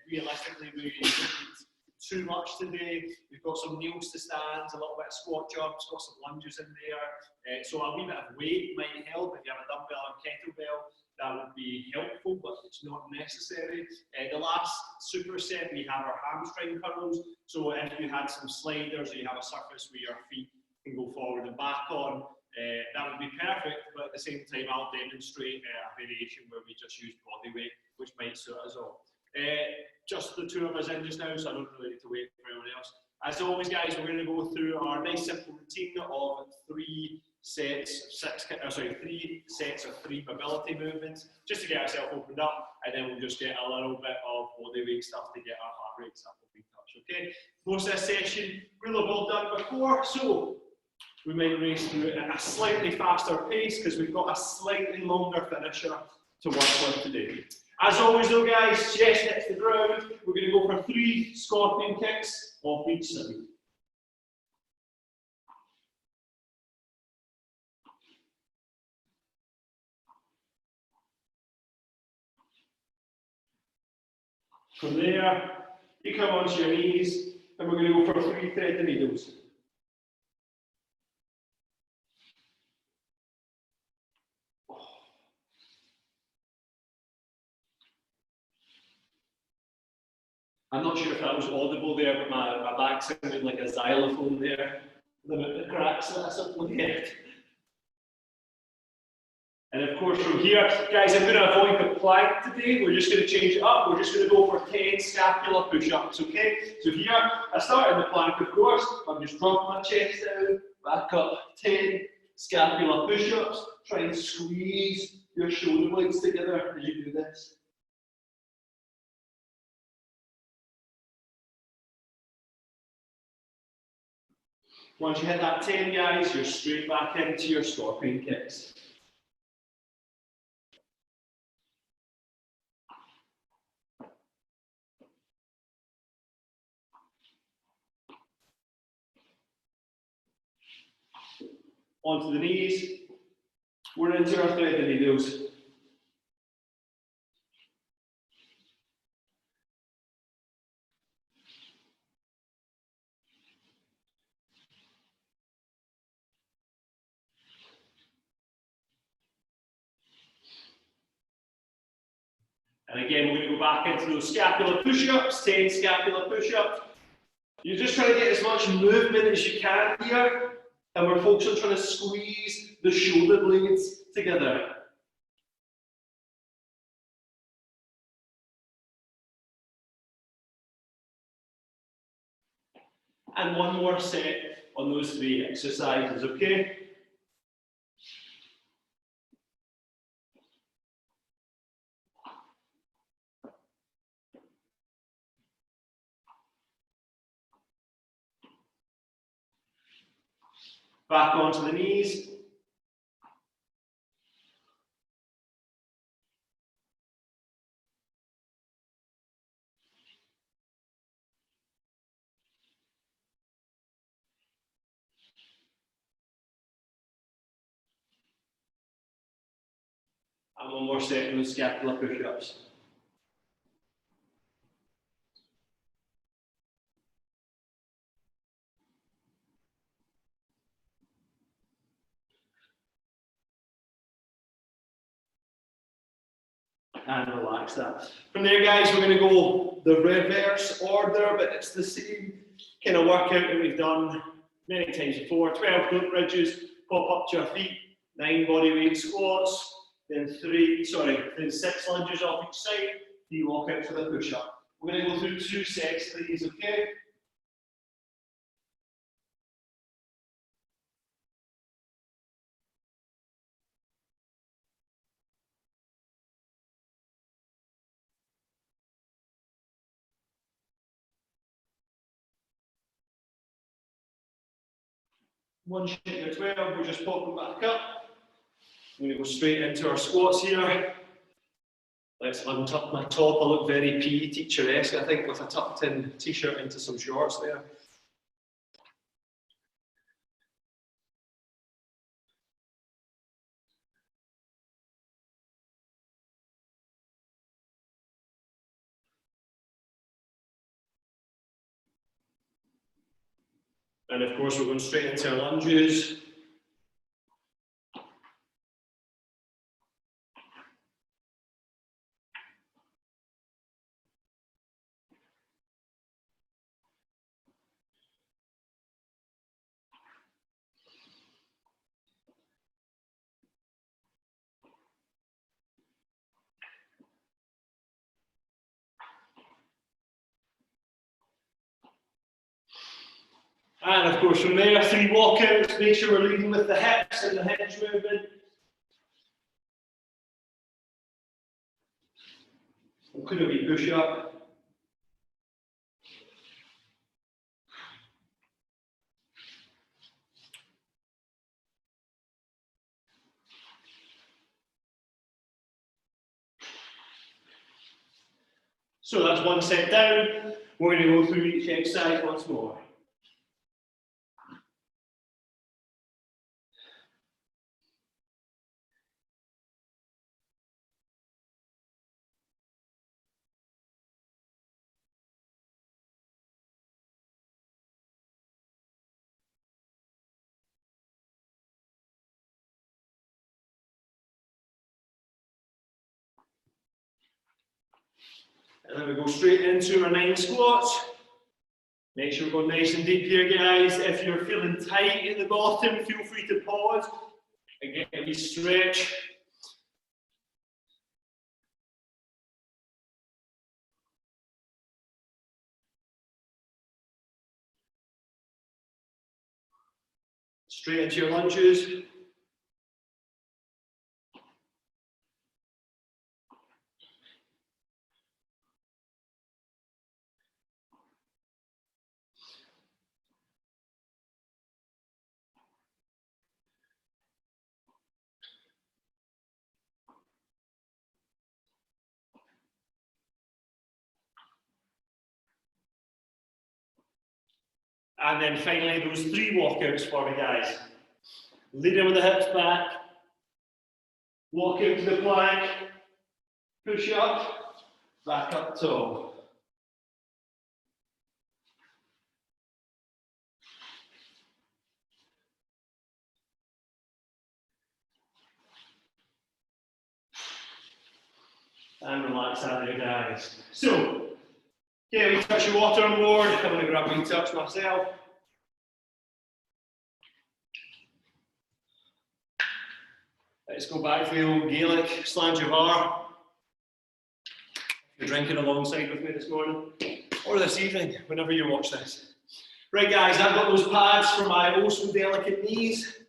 Realistically, we don't need too much today. We've got some kneels to stands, a little bit of squat jumps, got some lunges in there. So a wee bit of weight might help. If you have a dumbbell or kettlebell, that would be helpful, but it's not necessary. The last superset, we have our hamstring curls. So if you had some sliders or you have a surface where your feet can go forward and back on, that would be perfect, but at the same time I'll demonstrate a variation where we just use body weight, which might suit us all. Just the two of us in just now, so I don't really need to wait for anyone else. As always, guys, we're going to go through our nice simple routine of three sets of three mobility movements, just to get ourselves opened up, and then we'll just get a little bit of body weight stuff to get our heart rates up a wee touch, okay? Most of this session we'll have all done before, so we might race through it at a slightly faster pace because we've got a slightly longer finisher to work with today. As always though, guys, chest hits the ground. We're going to go for 3 scorpion kicks off each side. From there, you come onto your knees, and we're going to go for 3 thread the needles. I'm not sure if that was audible there, but my back sounded like a xylophone there. The cracks that I suddenly hit. And of course from here, guys, I'm going to avoid the plank today. We're just going to change it up. We're just going to go for 10 scapula push-ups, okay? So here, I start in the plank, of course. I'm just dropping my chest down, back up, 10 scapula push-ups. Try and squeeze your shoulder blades together as you do this. Once you hit that 10, guys, you're straight back into your scorpion kicks. Onto the knees. We're into our thread the needles. And again, we're going to go back into those scapular push-ups, 10 scapular push-ups. You're just trying to get as much movement as you can here, and we're focused on trying to squeeze the shoulder blades together. And one more set on those 3 exercises, okay? Back onto the knees. And one more set of those scapular push-ups. And relax that. From there, guys, we're going to go the reverse order, but it's the same kind of workout that we've done many times before. 12 glute bridges, pop up to your feet, 9 body weight squats, then 6 lunges off each side, you walk out for the push-up. We're going to go through 2 sets of these, okay? One shake your 12, we're just popping back up. I'm going to go straight into our squats here. Let's untuck my top. I look very PE teacher-esque, I think, with a tucked in t-shirt into some shorts there. And of course, we're going straight into our lunges. And of course, from there, 3 walkouts. Make sure we're leading with the hips and the hinge movement. Could it be push up? So that's 1 set down. We're going to go through each exercise once more. And then we go straight into our 9 squats. Make sure we go nice and deep here, guys. If you're feeling tight at the bottom, feel free to pause and get a wee stretch. Straight into your lunges. And then finally, those 3 walkouts for me, guys. Lead in with the hips back, walk out to the plank, push up, back up tall. And relax out there, guys. So, okay, we touch your water on board. I'm going to grab a wee touch myself. Let's go back to the old Gaelic Slanjavar. You're drinking alongside with me this morning, or this evening, whenever you watch this. Right, guys, I've got those pads for my oh so delicate knees,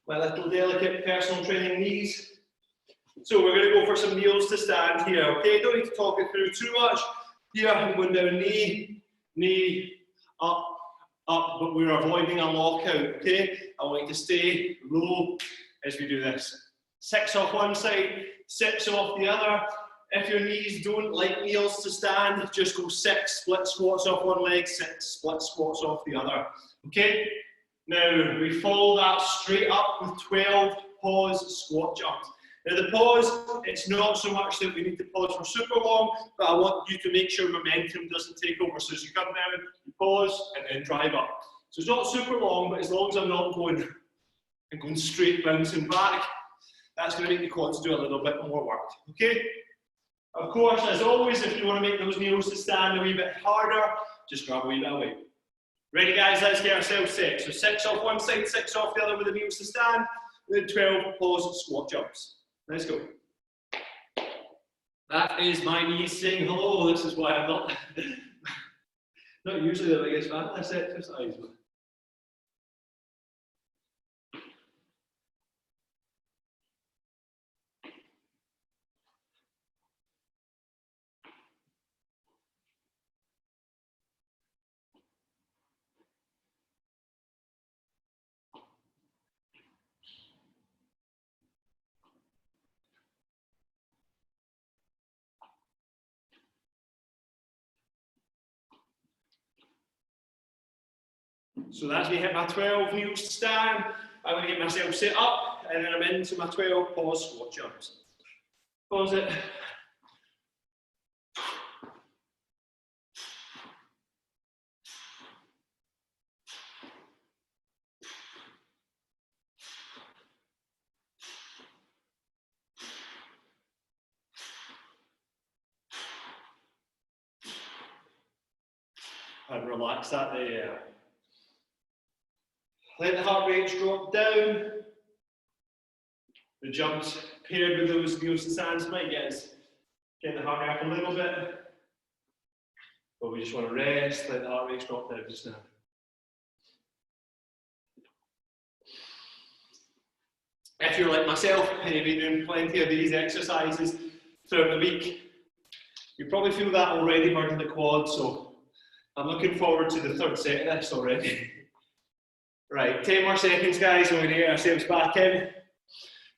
my little delicate personal training knees. So we're going to go for some kneels to stand here, okay? Don't need to talk it through too much. Here, I'm going down knee, knee, up, up, but we're avoiding a lockout, okay? I want you to stay low as we do this. 6 off one side, 6 off the other. If your knees don't like kneels to stand, just go 6 split squats off one leg, 6 split squats off the other. Okay? Now, we follow that straight up with 12 pause squat jumps. Now the pause, it's not so much that we need to pause for super long, but I want you to make sure momentum doesn't take over. So as you come down, you pause and then drive up. So it's not super long, but as long as I'm not going straight bouncing back, that's going to make the quads do a little bit more work. Okay? Of course, as always, if you want to make those knees to stand a wee bit harder, just grab a wee bit of weight. Ready, guys? Let's get ourselves set. So 6 off one side, 6 off the other with the knees to stand, then 12 pause squat jumps. Let's go. That is my knees saying hello. This is why I'm not usually the biggest fan of this exercise. So that's me hit my 12 knees to stand. I'm going to get myself set up, and then I'm into my 12 pause squat jumps. Pause it. And relax that there. Let the heart rates drop down. The jumps paired with those knees to stands might get the heart rate up a little bit. But we just want to rest, let the heart rates drop down just now. If you're like myself and you've been doing plenty of these exercises throughout the week, you probably feel that already burning the quad, so I'm looking forward to the third set of this already. Right, 10 more seconds guys, we're going to get ourselves back in.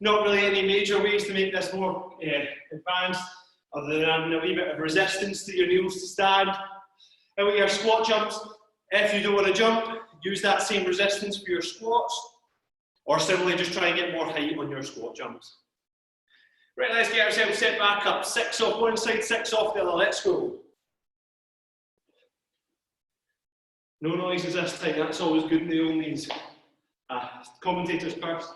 Not really any major ways to make this more advanced, other than adding a wee bit of resistance to your knees to stand. And with your squat jumps, if you don't want to jump, use that same resistance for your squats, or simply just try and get more height on your squat jumps. Right, let's get ourselves set back up. 6 off one side, 6 off the other. Let's go. No noises this time, that's always good in the old knees. Commentators first.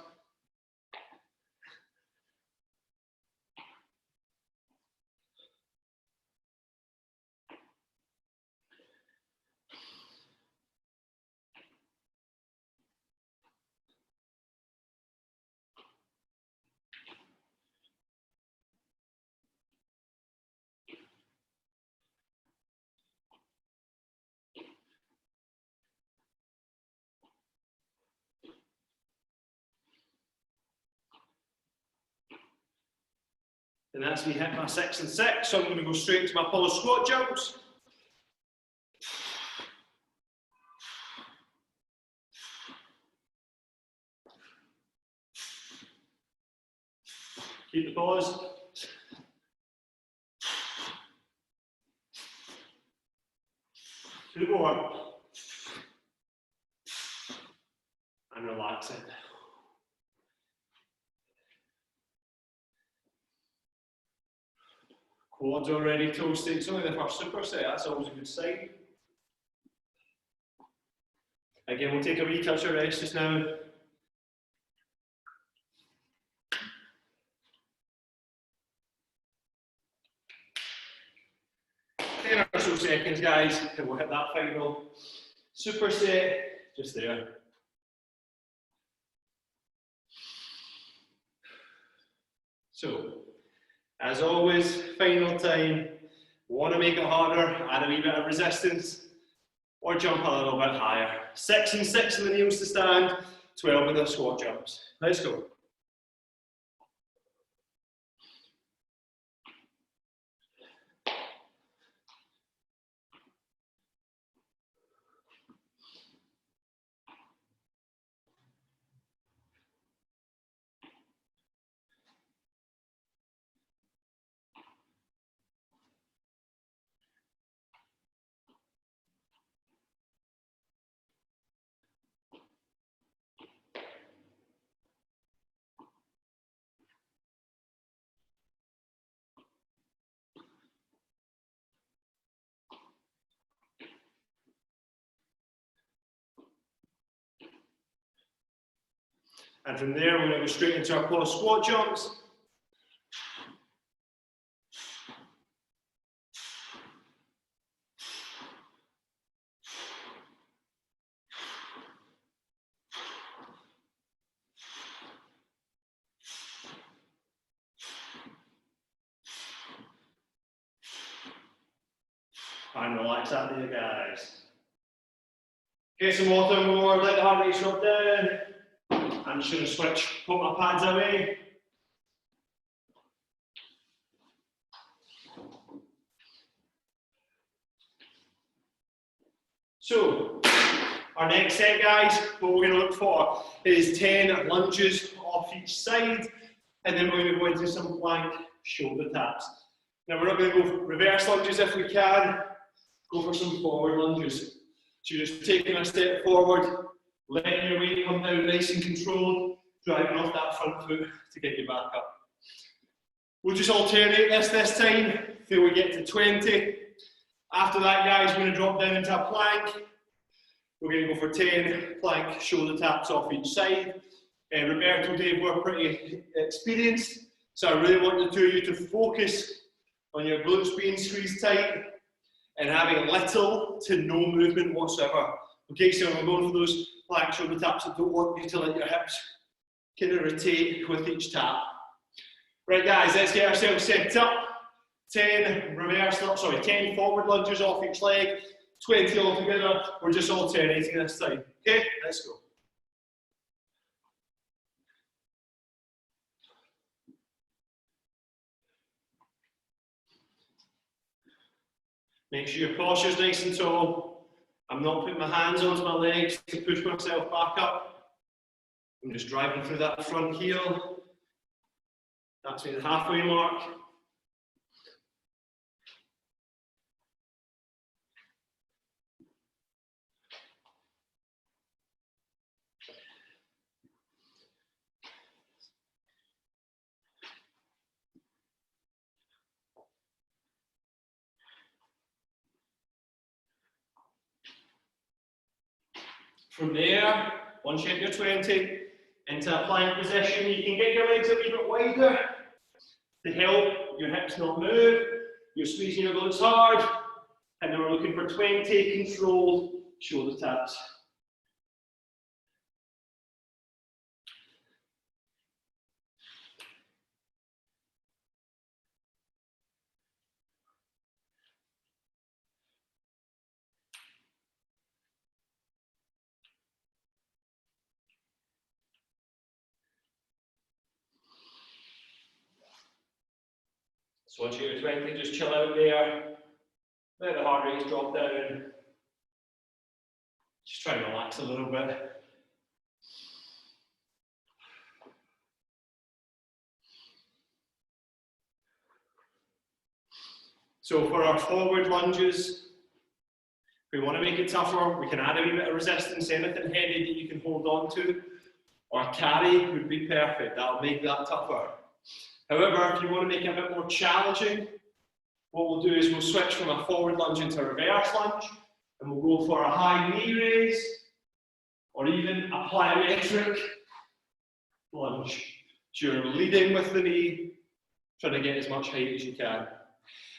And that's me hit my 6 and 6, so I'm going to go straight into my Apollo squat jumps. Keep the pause. Two more. And relax it. Quads already toasted. It's only the first superset, that's always a good sign. Again, we'll take a wee touch of rest just now. 10 or so seconds, guys, and we'll hit that final superset just there. So, as always, final time, want to make it harder, add a wee bit of resistance, or jump a little bit higher. 6 and 6 in the knees to stand, 12 with the squat jumps. Let's go. And from there, we're going to go straight into our Apollo squat jumps. And relax out there, guys. Get some water more, let the heart rate drop down. I'm just going to switch, put my pads away. So, our next set, guys, what we're going to look for is 10 lunges off each side, and then we're going to go into some plank shoulder taps. Now, we're not going to go for reverse lunges if we can, go for some forward lunges. So you're just taking a step forward, letting your weight come down nice and controlled, driving off that front foot to get you back up. We'll just alternate this time till we get to 20. After that, guys, we're going to drop down into a plank. We're going to go for 10 plank shoulder taps off each side. Roberto, Dave, we're pretty experienced, so I really want the two of you to focus on your glutes being squeezed tight and having little to no movement whatsoever. Okay, so we're going for those plank shoulder taps. I don't want you to let your hips kind of rotate with each tap. Right guys, let's get ourselves set up. 10 forward lunges off each leg, 20 altogether. We're just alternating this time. Okay, let's go. Make sure your posture's nice and tall. I'm not putting my hands onto my legs to push myself back up. I'm just driving through that front heel. That's me the halfway mark. From there, once you hit your 20, into a plank position, you can get your legs a wee bit wider to help your hips not move. You're squeezing your glutes hard, and then we're looking for 20 controlled shoulder taps. So once you hit your 20, just chill out there. Let the heart rate drop down. Just try and relax a little bit. So for our forward lunges, if we want to make it tougher, we can add a wee bit of resistance, anything heavy that you can hold on to, or carry would be perfect. That'll make that tougher. However, if you want to make it a bit more challenging, what we'll do is we'll switch from a forward lunge into a reverse lunge, and we'll go for a high knee raise, or even a plyometric lunge. So you're leading with the knee, trying to get as much height as you can.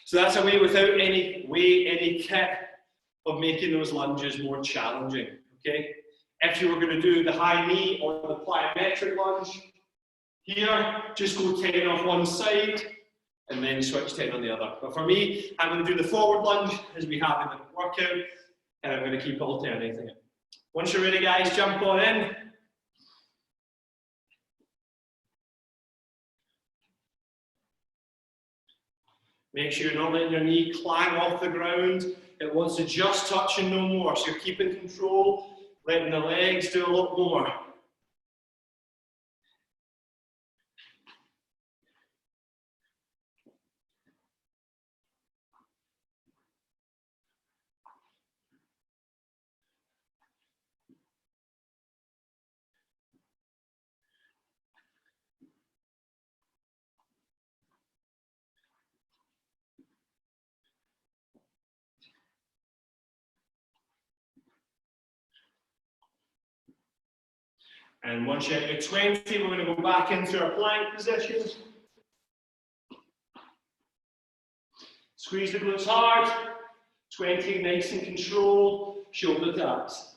So that's a way without any weight, any kit, of making those lunges more challenging, okay? If you were going to do the high knee or the plyometric lunge, here, just go 10 off one side, and then switch 10 on the other. But for me, I'm going to do the forward lunge, as we have in the workout, and I'm going to keep alternating it. Once you're ready, guys, jump on in. Make sure you're not letting your knee clang off the ground. It wants to just touch and no more. So you're keeping control, letting the legs do a lot more. And once you hit your 20, we're going to go back into our plank position. Squeeze the glutes hard. 20, nice and controlled. Shoulder taps.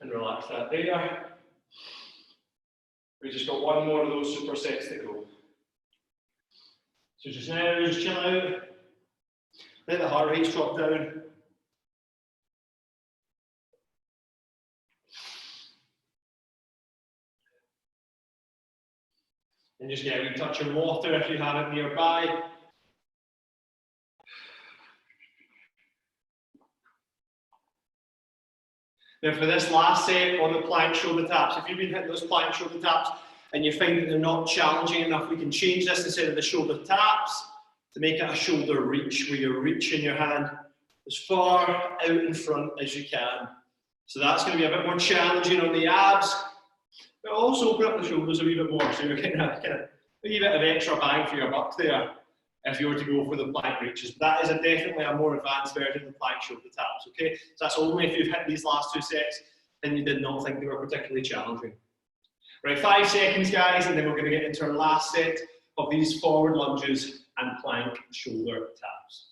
And relax that there. We just got one more of those supersets to go. So just now, just chill out. Let the heart rate drop down. And just get a wee touch of water if you have it nearby. Now for this last set on the plank shoulder taps, if you've been hitting those plank shoulder taps and you find that they're not challenging enough, we can change this instead of the shoulder taps to make it a shoulder reach, where you're reaching your hand as far out in front as you can. So that's going to be a bit more challenging on the abs, but It'll also open up the shoulders a wee bit more, so you're getting a wee bit of extra bang for your buck there if you were to go for the plank reaches. But that is definitely a more advanced version of the plank shoulder taps, okay? So that's only if you've hit these last 2 sets and you did not think they were particularly challenging. Right, 5 seconds, guys, and then we're going to get into our last set of these forward lunges and plank shoulder taps.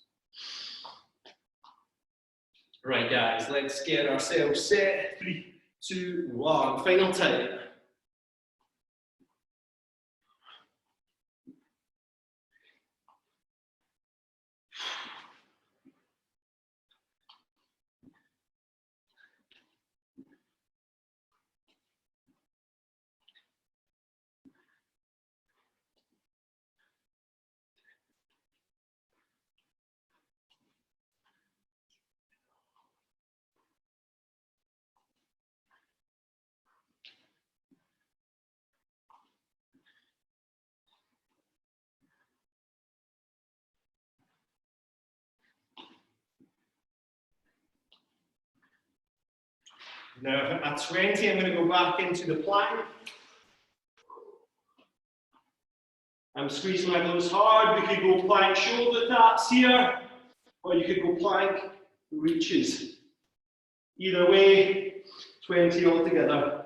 Right, guys, let's get ourselves set. 3, 2, 1. Final time. Now, at 20, I'm going to go back into the plank. I'm squeezing my glutes hard. We could go plank shoulder taps here, or you could go plank reaches. Either way, 20 altogether.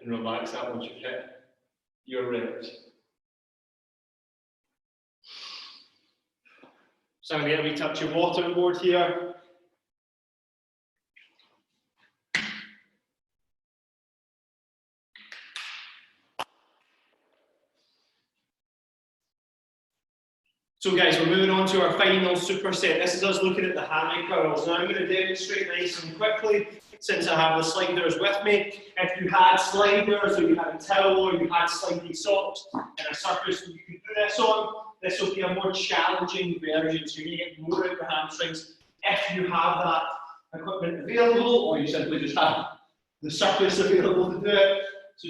And relax that once you've hit your reps. So I'm going to get a wee touch of water on board here. So guys, we're moving on to our final superset. This is us looking at the hammy curls. Now I'm going to demonstrate nice and quickly, since I have the sliders with me. If you had sliders, or you had a towel, or you had slidey socks, and a surface that you can do this on, this will be a more challenging version, so you're going to get more out of your hamstrings if you have that equipment available, or you simply just have the surface available to do it. So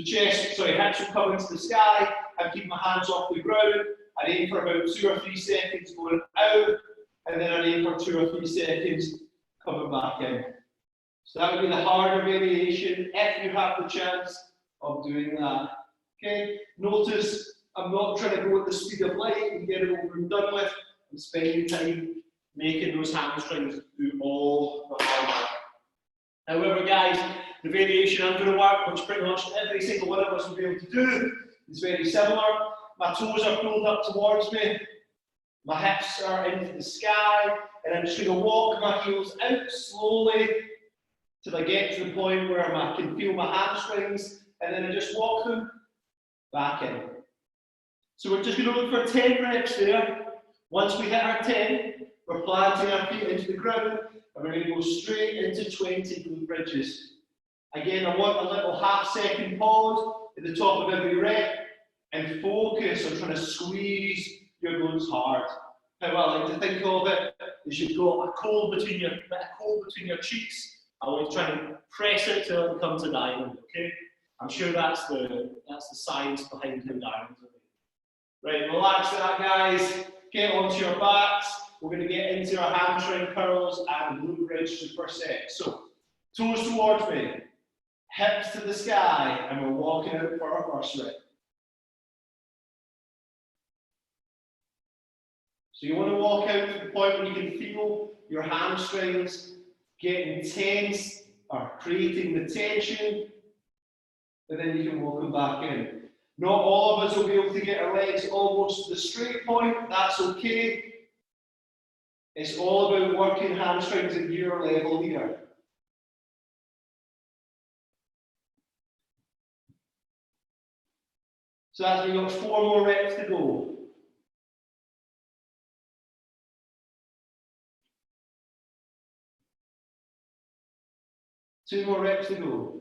hips will come into the sky, I keep my hands off the ground, I aim for about 2 or 3 seconds going out, and then I aim for 2 or 3 seconds coming back in. So that would be the harder variation if you have the chance of doing that. Okay, notice I'm not trying to go at the speed of light and get it over and done with. I'm spending time making those hamstrings do all the hard work. However, guys, the variation I'm going to work, which pretty much every single one of us will be able to do, is very similar. My toes are pulled up towards me, my hips are into the sky, and I'm just going to walk my heels out slowly till I get to the point where I can feel my hamstrings, and then I just walk them back in. So we're just going to look for 10 reps there. Once we hit our 10, we're planting our feet into the ground, and we're going to go straight into 20 glute bridges. Again, I want a little half-second pause at the top of every rep, and focus on trying to squeeze your glutes hard. How I like to think of it is you've got a cold between your cheeks. I want to try and press it till it becomes a diamond. Okay, I'm sure that's the science behind how diamonds are made. Right, relax that, guys. Get onto your backs. We're going to get into our hamstring curls and glute bridge superset. So toes towards me, hips to the sky, and we're walking out for our first rep. So you want to walk out to the point where you can feel your hamstrings getting tense or creating the tension, and then you can walk them back in. Not all of us will be able to get our legs almost to the straight point. That's okay. It's all about working hamstrings at your level here. So that's we've got 4 more reps to go. Two more reps to go.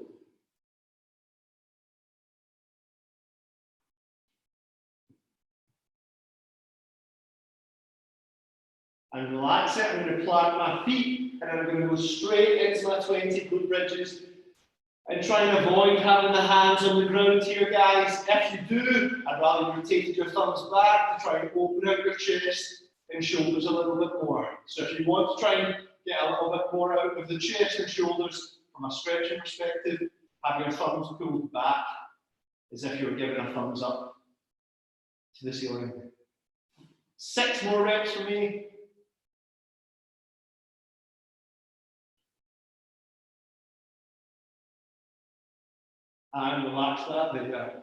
And relax it. I'm going to plant my feet and I'm going to go straight into my 20 glute bridges. And try and avoid having the hands on the ground here, guys. If you do, I'd rather you rotated your thumbs back to try and open out your chest and shoulders a little bit more. So if you want to try and get a little bit more out of the chest and shoulders from a stretching perspective, have your thumbs pulled back as if you're giving a thumbs up to the ceiling. 6 more reps for me. And relax that there.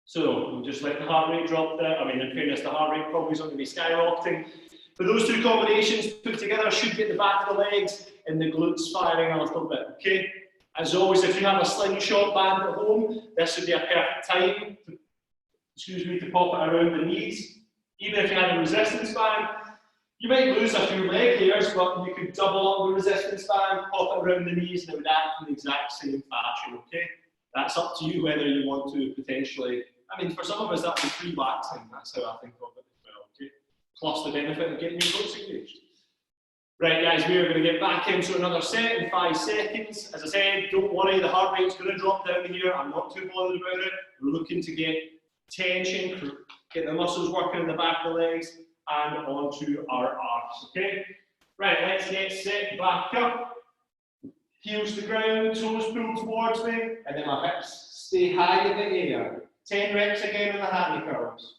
So we'll just let the heart rate drop there. I mean, in fairness, the heart rate probably is not going to be skyrocketing. But those two combinations put together should get the back of the legs and the glutes firing a little bit, okay? As always, if you have a slingshot band at home, this would be a perfect time to pop it around the knees. Even if you had a resistance band, you might lose a few leg hairs, but you could double up the resistance band, pop it around the knees, and it would act in the exact same fashion, okay? That's up to you whether you want to potentially, I mean, for some of us, that would be free waxing. That's how I think of it as well, okay? Plus the benefit of getting your glutes engaged. Right, guys, we are going to get back into another set in 5 seconds. As I said, don't worry, the heart rate's going to drop down here. I'm not too bothered about it. We're looking to get tension, get the muscles working in the back of the legs, and onto our arms, okay? Right, let's get set back up. Heels to ground, toes pulled towards me, and then my hips stay high in the air. 10 reps again in the hammy curls.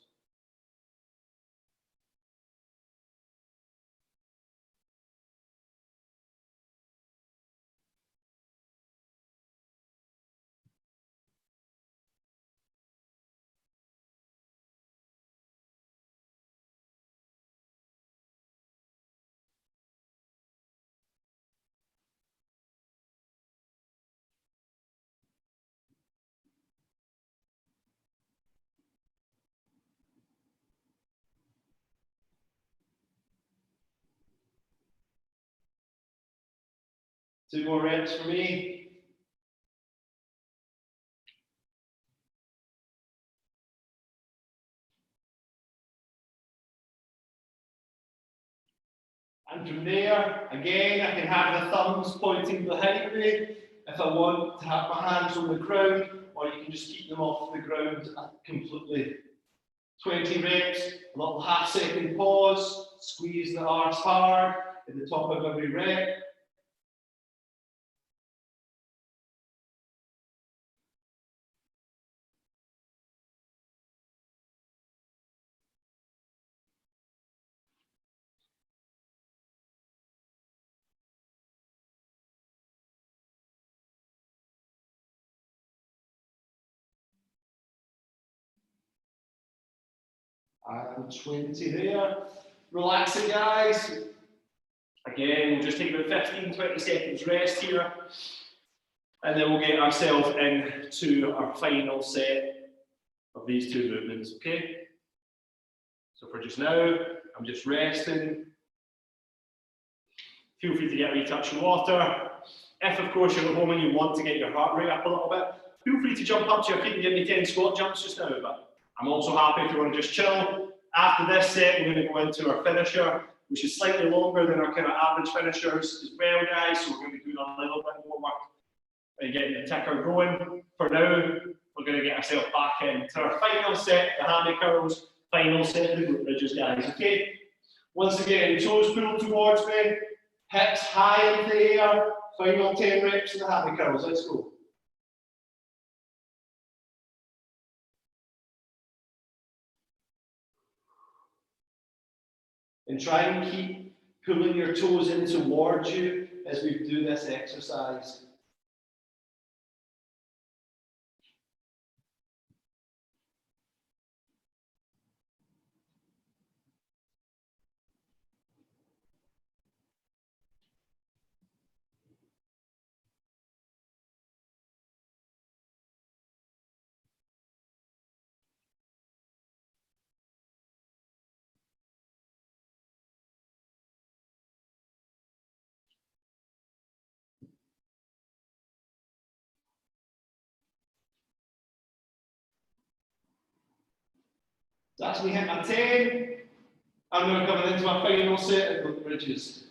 Two more reps for me. And from there, again, I can have the thumbs pointing behind me if I want to have my hands on the ground, or you can just keep them off the ground completely. 20 reps, a little half-second pause, squeeze the arms hard at the top of every rep. And 20 there. Relax it, guys. Again, we'll just take about 15-20 seconds rest here. And then we'll get ourselves into our final set of these two movements, okay? So for just now, I'm just resting. Feel free to get a wee touch of water. If, of course, you're at home and you want to get your heart rate up a little bit, feel free to jump up to your feet and give me 10 squat jumps just now. But I'm also happy if you want to just chill. After this set, we're going to go into our finisher, which is slightly longer than our kind of average finishers as well, guys. So we're going to be doing a little bit more work and getting the ticker going. For now, we're going to get ourselves back into our final set, the hammy curls, final set of the glute bridges, guys, okay? Once again, toes pulled towards me, hips high in the air, final 10 reps of the hammy curls, let's go. And try and keep pulling your toes in towards you as we do this exercise. That's me hit my 10. I'm now coming into my final set of glute bridges.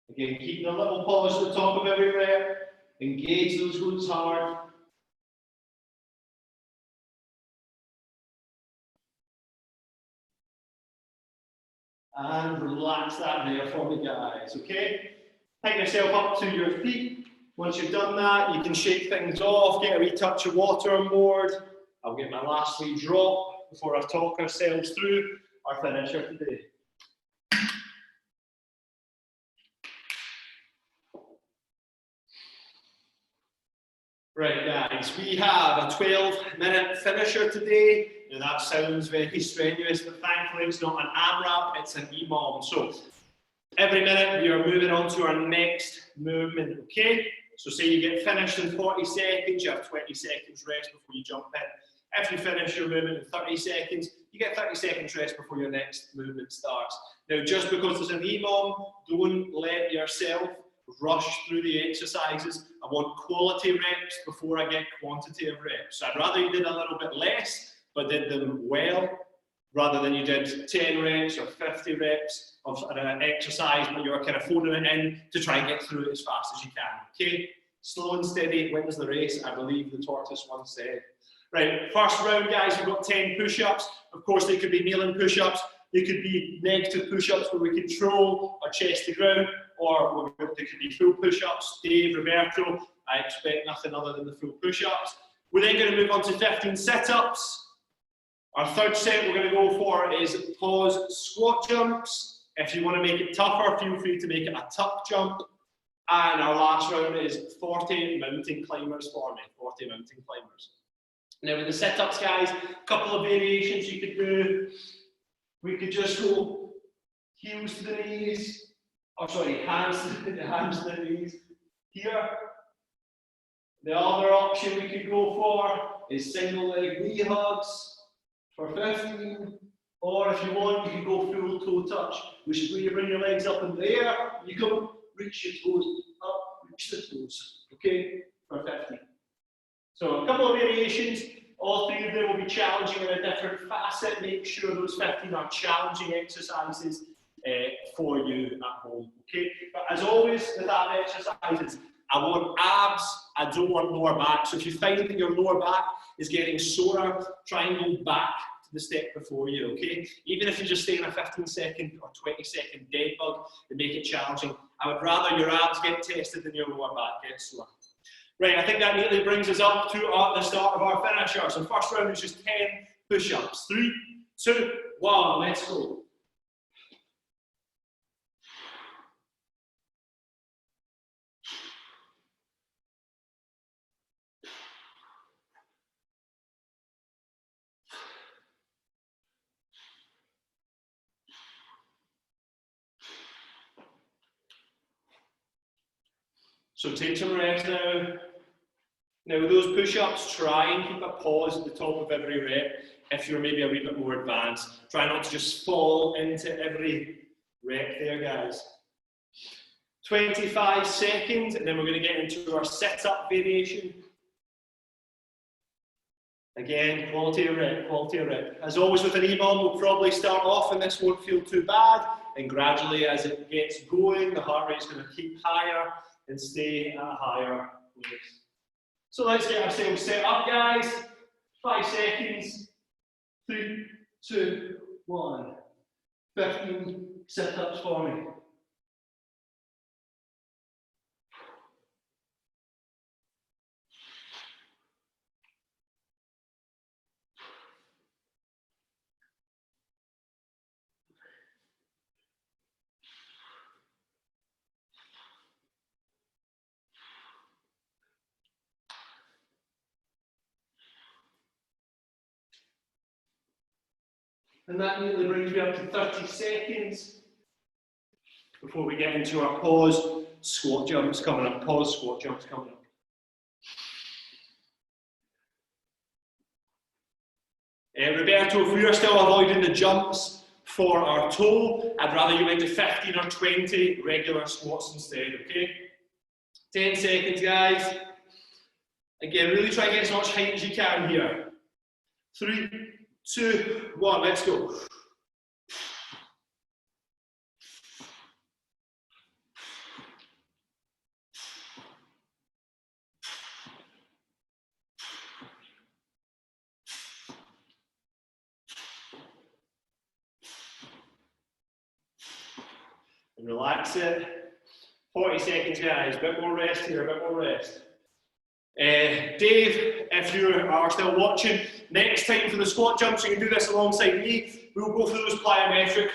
Again, keeping a little pause at the top of every rep. Engage those glutes hard. And relax that there for me, guys, okay? Pick yourself up to your feet. Once you've done that, you can shake things off, get a wee touch of water on board. I'll get my last wee drop before I talk ourselves through our finisher today. Right, guys, we have a 12-minute finisher today. Now that sounds very strenuous, but thankfully it's not an AMRAP, it's an EMOM. So every minute we are moving on to our next movement, okay? So say you get finished in 40 seconds, you have 20 seconds rest before you jump in. If you finish your movement in 30 seconds, you get 30 seconds rest before your next movement starts. Now, just because there's an EMOM, don't let yourself rush through the exercises. I want quality reps before I get quantity of reps. So I'd rather you did a little bit less, but did them well, rather than you did 10 reps or 50 reps of an exercise, but you're kind of phoning it in to try and get through it as fast as you can. Okay? Slow and steady wins the race, I believe the tortoise once said. Right, first round, guys, we've got 10 push-ups. Of course, they could be kneeling push-ups. They could be negative push-ups where we control our chest to ground, or they could be full push-ups. Dave, Roberto, I expect nothing other than the full push-ups. We're then going to move on to 15 sit-ups. Our third set we're going to go for is pause squat jumps. If you want to make it tougher, feel free to make it a tuck jump. And our last round is 40 mountain climbers for me, 40 mountain climbers. Now with the sit-ups, guys, a couple of variations you could do. We could just go heels to the knees, or sorry, hands to the knees here. The other option we could go for is single leg knee hugs for 15. Or if you want, you can go full toe touch, which is where you bring your legs up in the air, you come, reach your toes up, reach the toes, okay, for 15. So a couple of variations. All three of them will be challenging in a different facet. Make sure those 15 are challenging exercises for you at home. Okay, but as always with ab exercises, I want abs, I don't want lower back. So if you find that your lower back is getting sore, try and go back to the step before you, okay? Even if you just stay in a 15-second or 20-second dead bug and make it challenging, I would rather your abs get tested than your lower back gets sore. Right, I think that neatly brings us up to the start of our finisher. So first round is just 10 push-ups. 3, 2, 1, let's go. So take some rest now. Now with those push-ups, try and keep a pause at the top of every rep. If you're maybe a wee bit more advanced, try not to just fall into every rep there, guys. 25 seconds, and then we're going to get into our sit-up variation. Again, quality of rep, quality of rep. As always with an EMOM, we'll probably start off and this won't feel too bad, and gradually as it gets going, the heart rate's going to keep higher and stay at a higher place. So let's get ourselves set up, guys. 5 seconds. 3, 2, 1. 15 sit-ups for me. And that nearly brings me up to 30 seconds before we get into our pause squat jumps coming up. Pause squat jumps coming up. Roberto, if we are still avoiding the jumps for our toe, I'd rather you went to 15 or 20 regular squats instead, okay? 10 seconds, guys. Again, really try and get as much height as you can here. 3, 2, 1, let's go. And relax it. 40 seconds, guys. A bit more rest here, a bit more rest. Dave, if you are still watching, next time for the squat jumps, you can do this alongside me. We'll go through those plyometric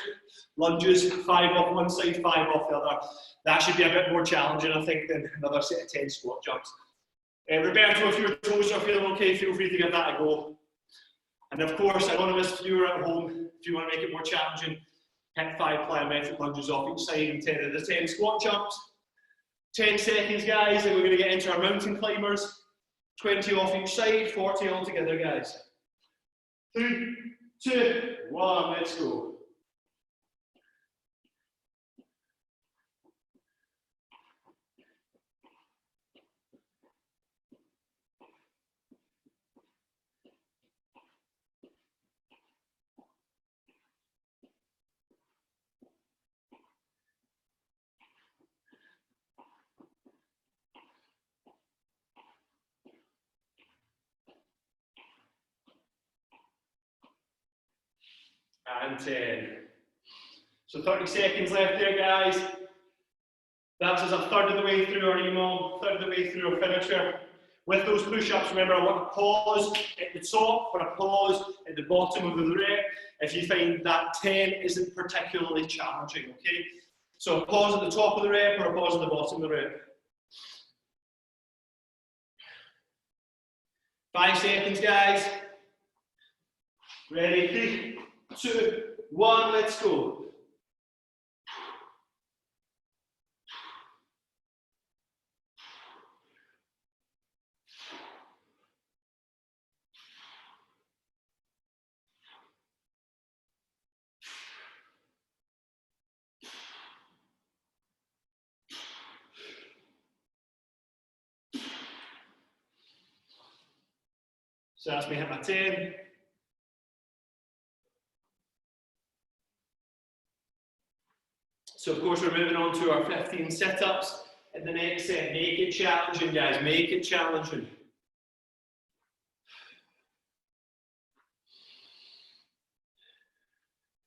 lunges, 5 off one side, 5 off the other. That should be a bit more challenging, I think, than another set of 10 squat jumps. Roberto, if your toes are feeling okay, feel free to give that a go. And of course, anonymous viewer at home, if you want to make it more challenging, hit 5 plyometric lunges off each side and 10 of the 10 squat jumps. 10 seconds, guys, and we're going to get into our mountain climbers. 20 off each side, 40 all together, guys. 3, 2, 1, let's go. And 10. So 30 seconds left there, guys. That's us a third of the way through our EMOM, third of the way through our finisher. With those push-ups, remember, I want to pause at the top or a pause at the bottom of the rep if you find that 10 isn't particularly challenging, okay? So a pause at the top of the rep or a pause at the bottom of the rep. 5 seconds, guys. Ready? 3, 2, 1, let's go. So that's me hit my 10. So of course we're moving on to our 15 sit-ups in the next set. Make it challenging, guys, make it challenging.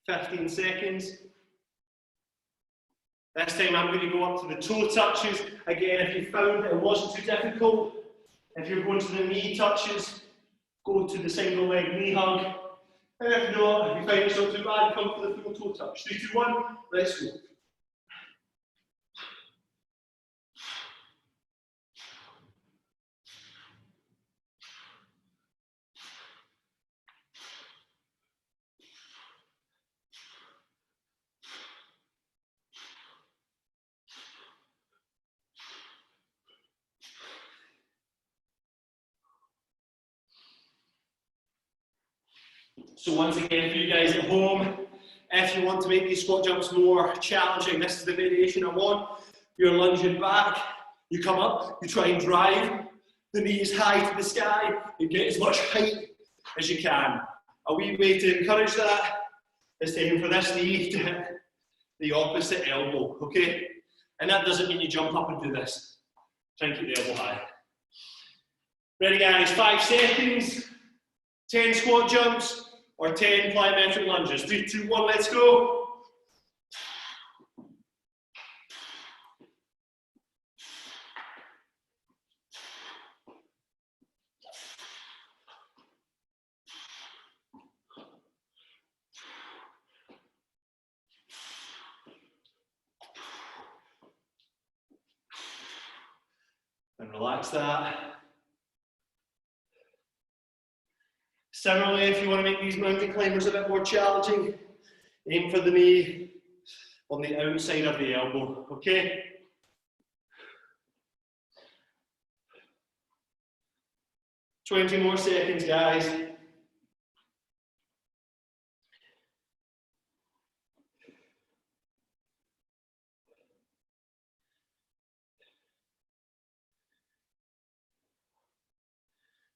"15 seconds. This time I'm going to go up to the toe touches. Again, if you found that it wasn't too difficult, if you're going to the knee touches, go to the single leg knee hug. If not, if you find it's not too bad, come to the full toe touch. 3, 2, 1, let's go. So once again, for you guys at home, if you want to make these squat jumps more challenging, this is the variation I want. You're lunging back, you come up, you try and drive the knees high to the sky, and get as much height as you can. A wee way to encourage that is to aim for this knee to hit the opposite elbow, okay? And that doesn't mean you jump up and do this. Try and keep the elbow high. Ready, guys? 5 seconds, 10 squat jumps, or 10 plyometric lunges. 3, 2, 1, let's go. And relax that. Similarly, if you want to make these mountain climbers a bit more challenging, aim for the knee on the outside of the elbow, okay? "20 more seconds, guys.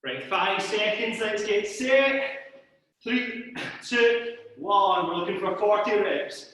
Right, 5 seconds, let's get set. 3, 2, 1. We're looking for 40 reps.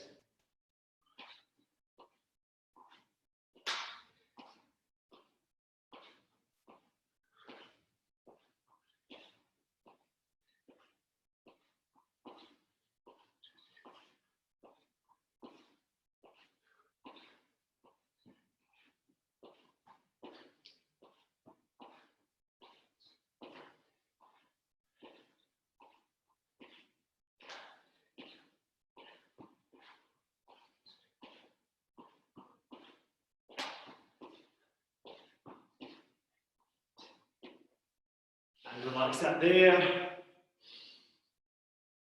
And relax that there.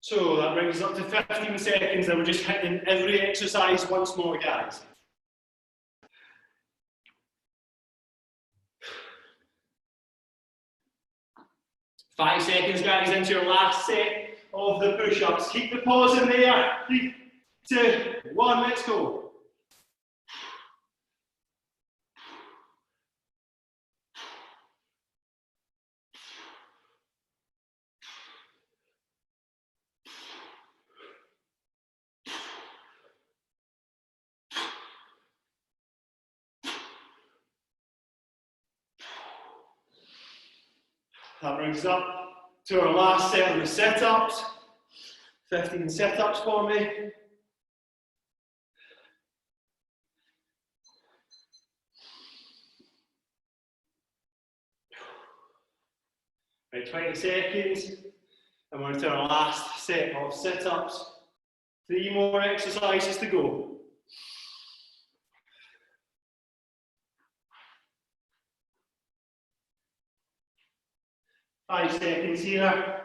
So that brings us up to 15 seconds, and we're just hitting every exercise once more, guys. Five seconds, guys, into your last set of the push-ups. Keep the pause in there. 3, 2, 1, let's go. That brings us up to our last set of the sit-ups. 15 sit-ups for me. Right, 20 seconds, and we're into our last set of sit-ups. 3 more exercises to go. Five seconds here.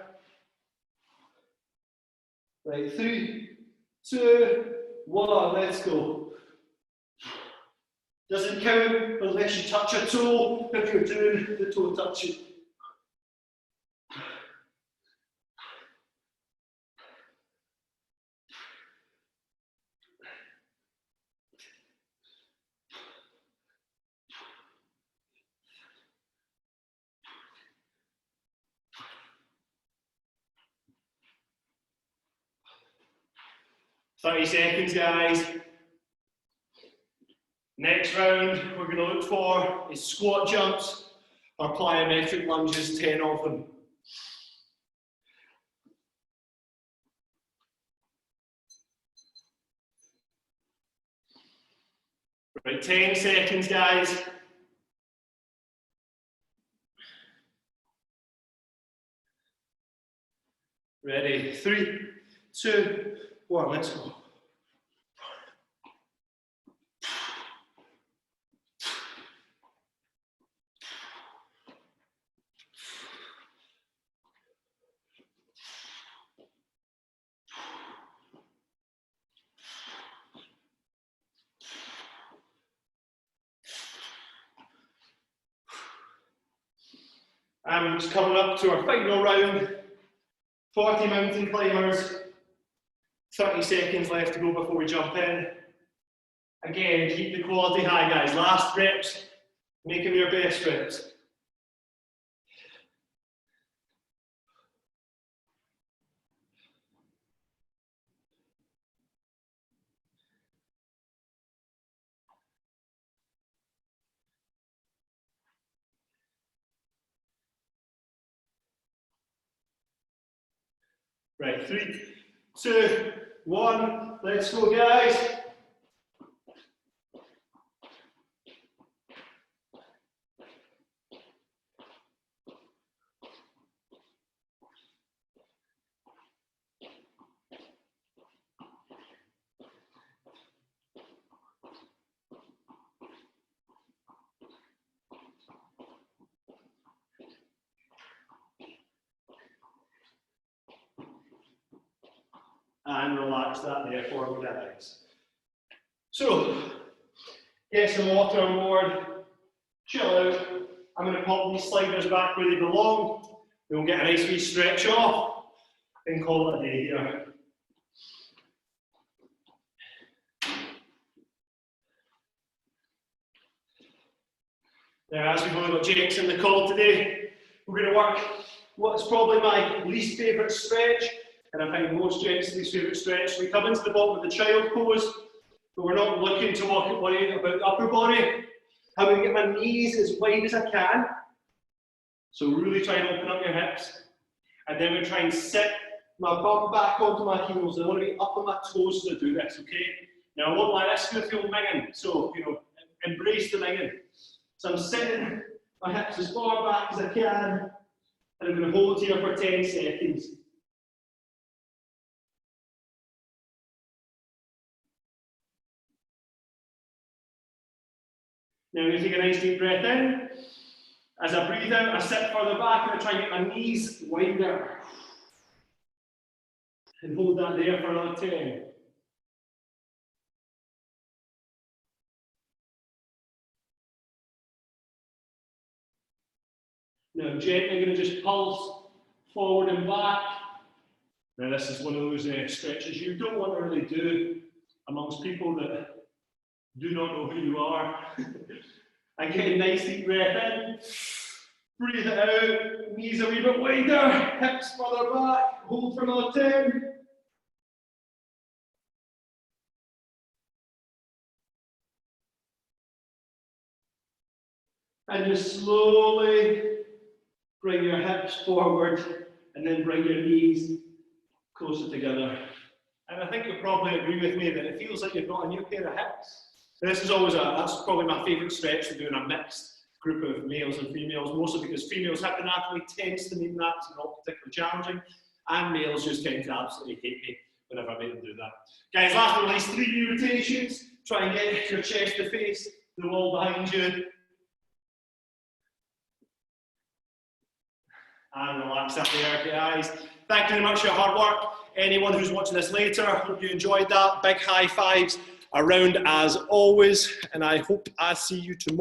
Right, 3, 2, 1, let's go. Doesn't count unless you touch a toe if you're doing the toe touching. "30 seconds, guys. Next round we're going to look for is squat jumps or plyometric lunges, 10 of them. Right, 10 seconds, guys. Ready, 3, 2, 1, let's go. And just coming up to our final round, 40 mountain climbers, 30 seconds left to go before we jump in. Again, keep the quality high, guys. Last reps, make them your best reps. Right, 3, 2, 1, let's go, guys. And relax that there for me, guys. So, get some water on board, chill out. I'm going to pop these sliders back where they belong. We'll get a nice wee stretch off and call it a day here. Now, as we've only got Jake's in the call today, We're going to work what's probably my least favourite stretch, and I find most gents' least favourite stretch. We come into the bottom of the child pose, but we're not looking to worry about the upper body. I'm going to get my knees as wide as I can. So really try and open up your hips. And then we try and sit my bum back onto my heels. I want to be up on my toes as I do this, okay? Now I want my wrists to feel minging, so, you know, embrace the minging. So I'm sitting my hips as far back as I can, and I'm going to hold here for 10 seconds. Now I'm going to take a nice deep breath in. As I breathe out, I sit further back and I try and get my knees wider. And hold that there for another 10. Now gently going to just pulse forward and back. Now this is one of those stretches you don't want to really do amongst people that do not know who you are. Again, nice deep breath in. Breathe it out. Knees a wee bit wider. Hips further back. Hold for another 10. And just slowly bring your hips forward and then bring your knees closer together. And I think you'll probably agree with me that it feels like you've got a new pair of hips. This is always that's probably my favourite stretch to do in a mixed group of males and females, mostly because females hip anatomy tends to mean that it's not particularly challenging, and males just tend to absolutely hate me whenever I make them do that. Guys, last but not least, 3 new rotations. Try and get your chest to face the wall behind you. And relax up there, guys. Thank you very much for your hard work. Anyone who's watching this later, I hope you enjoyed that. Big high fives around as always, and I hope I see you tomorrow.